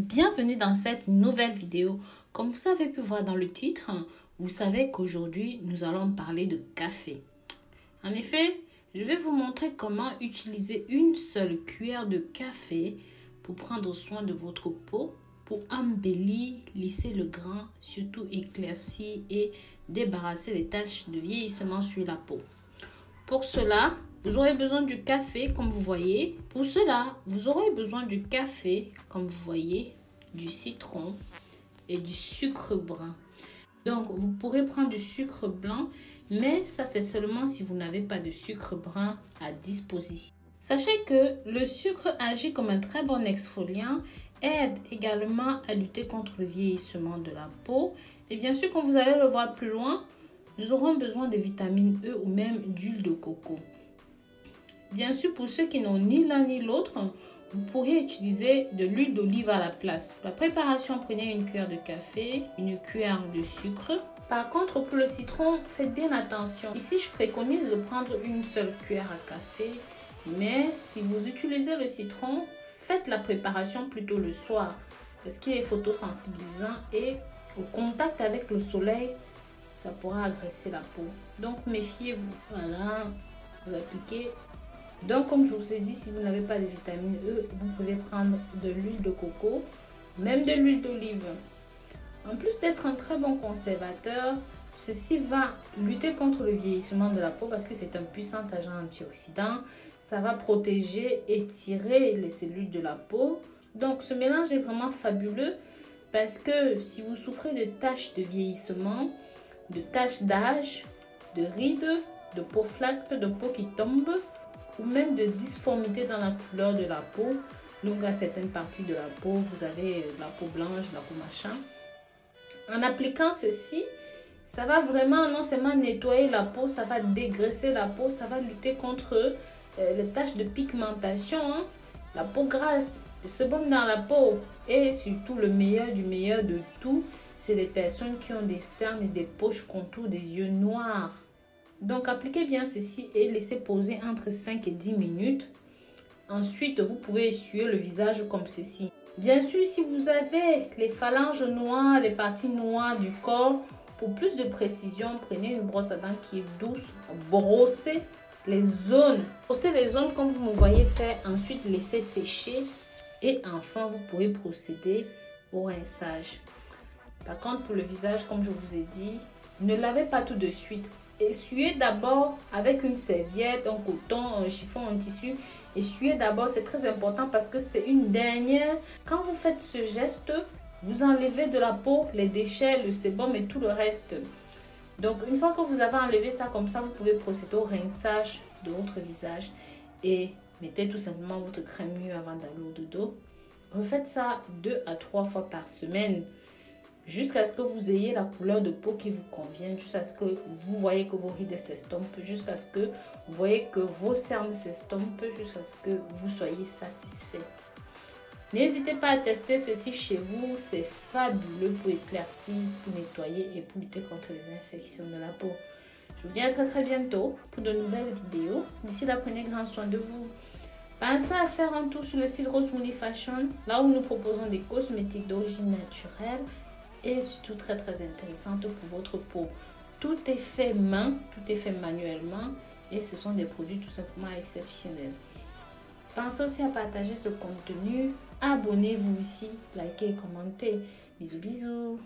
Bienvenue dans cette nouvelle vidéo. Comme vous avez pu voir dans le titre, vous savez qu'aujourd'hui nous allons parler de café. En effet, je vais vous montrer comment utiliser une seule cuillère de café pour prendre soin de votre peau, pour embellir, lisser le grain, surtout éclaircir et débarrasser les taches de vieillissement sur la peau. Pour cela, vous aurez besoin du café comme vous voyez. Pour cela, vous aurez besoin du café comme vous voyez, du citron et du sucre brun. Donc, vous pourrez prendre du sucre blanc, mais ça c'est seulement si vous n'avez pas de sucre brun à disposition. Sachez que le sucre agit comme un très bon exfoliant, aide également à lutter contre le vieillissement de la peau. Et bien sûr, comme vous allez le voir plus loin, nous aurons besoin de vitamine E ou même d'huile de coco. Bien sûr, pour ceux qui n'ont ni l'un ni l'autre, vous pourriez utiliser de l'huile d'olive à la place. La préparation, prenez une cuillère de café, une cuillère de sucre. Par contre, pour le citron, faites bien attention. Ici, je préconise de prendre une seule cuillère à café. Mais si vous utilisez le citron, faites la préparation plutôt le soir parce qu'il est photosensibilisant et au contact avec le soleil, ça pourra agresser la peau. Donc, méfiez-vous. Voilà, vous appliquez. Donc, comme je vous ai dit, si vous n'avez pas de vitamine E, vous pouvez prendre de l'huile de coco, même de l'huile d'olive. En plus d'être un très bon conservateur, ceci va lutter contre le vieillissement de la peau parce que c'est un puissant agent antioxydant. Ça va protéger et étirer les cellules de la peau. Donc, ce mélange est vraiment fabuleux parce que si vous souffrez de taches de vieillissement, de taches d'âge, de rides, de peau flasque, de peau qui tombe, ou même de difformité dans la couleur de la peau. Donc à certaines parties de la peau, vous avez la peau blanche, la peau machin. En appliquant ceci, ça va vraiment non seulement nettoyer la peau, ça va dégraisser la peau, ça va lutter contre les taches de pigmentation, la peau grasse, le sébum dans la peau. Et surtout le meilleur du meilleur de tout, c'est les personnes qui ont des cernes et des poches contours, des yeux noirs. Donc, appliquez bien ceci et laissez poser entre 5 et 10 minutes. Ensuite, vous pouvez essuyer le visage comme ceci. Bien sûr, si vous avez les phalanges noires, les parties noires du corps, pour plus de précision, prenez une brosse à dents qui est douce. Brossez les zones. Brossez les zones comme vous me voyez faire. Ensuite, laissez sécher. Et enfin, vous pourrez procéder au rinçage. Par contre, pour le visage, comme je vous ai dit, ne lavez pas tout de suite. Essuyez d'abord avec une serviette, un coton, un chiffon, un tissu. Essuyez d'abord, c'est très important parce que c'est une dernière. Quand vous faites ce geste, vous enlevez de la peau les déchets, le sébum et tout le reste. Donc, une fois que vous avez enlevé ça comme ça, vous pouvez procéder au rinçage de votre visage. Et mettez tout simplement votre crème mieux avant d'aller au dodo. Refaites ça 2 à 3 fois par semaine. Jusqu'à ce que vous ayez la couleur de peau qui vous convienne, jusqu'à ce que vous voyez que vos rides s'estompent, jusqu'à ce que vous voyez que vos cernes s'estompent, jusqu'à ce que vous soyez satisfait. N'hésitez pas à tester ceci chez vous, c'est fabuleux pour éclaircir, pour nettoyer et pour lutter contre les infections de la peau. Je vous dis à très bientôt pour de nouvelles vidéos. D'ici là, prenez grand soin de vous. Pensez à faire un tour sur le site Rose Moody Fashion, là où nous proposons des cosmétiques d'origine naturelle et surtout très intéressante pour votre peau. Tout est fait main, tout est fait manuellement et ce sont des produits tout simplement exceptionnels. Pensez aussi à partager ce contenu, abonnez-vous ici, likez et commentez. Bisous.